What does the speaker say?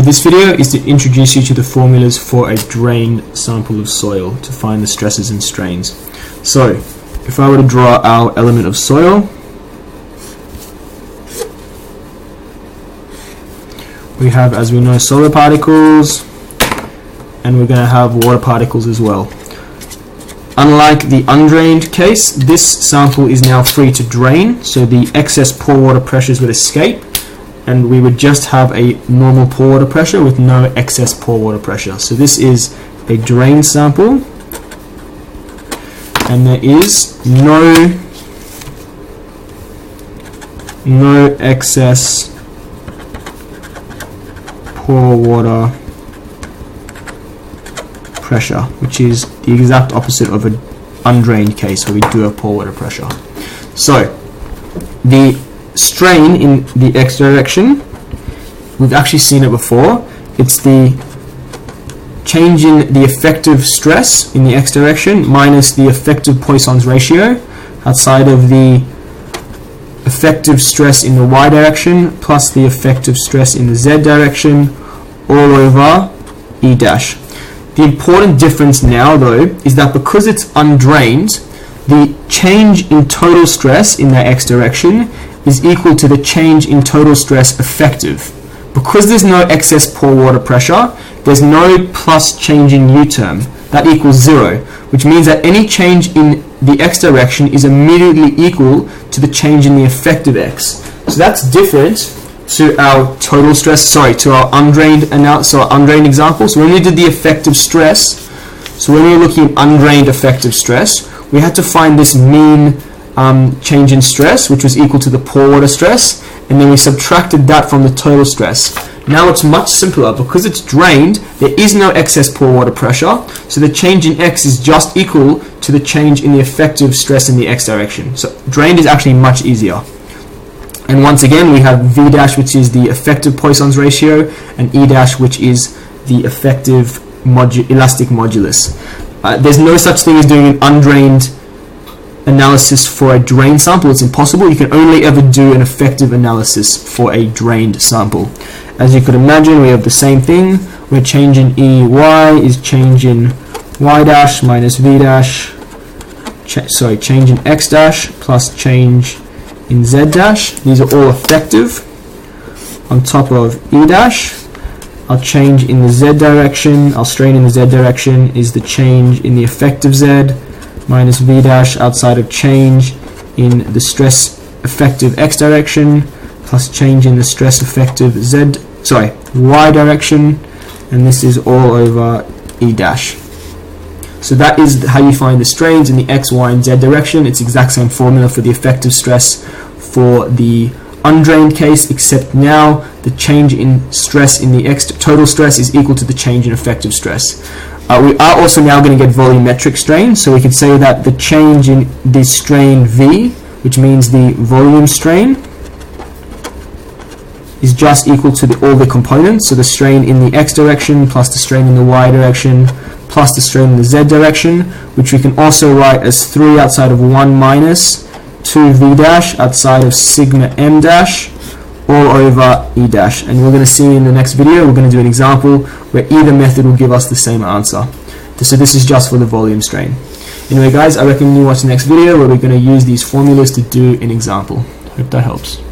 of this video is to introduce you to the formulas for a drained sample of soil to find the stresses and strains. So, if I were to draw our element of soil, we have, as we know, solid particles, and we're going to have water particles as well. Unlike the undrained case, this sample is now free to drain, so the excess pore water pressures would escape, and we would just have a normal pore water pressure with no excess pore water pressure. So this is a drained sample, and there is no excess pore water pressure, which is the exact opposite of an undrained case where we do have pore water pressure. So the strain in the x direction, we've actually seen it before. It's the change in the effective stress in the x direction minus the effective Poisson's ratio outside of the effective stress in the y direction plus the effective stress in the z direction all over E dash. The important difference now, though, is that because it's undrained, the change in total stress in that x direction is equal to the change in total stress effective. Because there's no excess pore water pressure, there's no plus change in u term. That equals 0, which means that any change in the x direction is immediately equal to the change in the effective x. So that's different to our total stress, to our undrained example. So when we did the effective stress, so when we were looking at undrained effective stress, we had to find this mean change in stress, which was equal to the pore water stress, and then we subtracted that from the total stress. Now it's much simpler. Because it's drained, there is no excess pore water pressure, so the change in x is just equal to the change in the effective stress in the x direction. So drained is actually much easier. And once again, we have V dash, which is the effective Poisson's ratio, and E dash, which is the effective elastic modulus. There's no such thing as doing an undrained analysis for a drained sample. It's impossible. You can only ever do an effective analysis for a drained sample. As you could imagine, we have the same thing. We're changing EY is changing Y dash minus V dash, change in X dash plus change in Z dash. These are all effective. On top of E dash, our change in the Z direction, our strain in the Z direction is the change in the effective Z minus V dash outside of change in the stress effective X direction plus change in the stress effective Y direction, and this is all over E dash. So that is how you find the strains in the X, Y, and Z direction. It's the exact same formula for the effective stress for the undrained case, except now the change in stress in the X total stress is equal to the change in effective stress. We are also now going to get volumetric strain, so we could say that the change in the strain V, which means the volume strain, is just equal to all the components, so the strain in the X direction plus the strain in the Y direction plus the strain in the Z direction, which we can also write as 3 outside of 1 minus 2V dash outside of sigma M dash all over E dash. And we're going to see in the next video, we're going to do an example where either method will give us the same answer. So this is just for the volume strain. Anyway guys, I recommend you watch the next video where we're going to use these formulas to do an example. Hope that helps.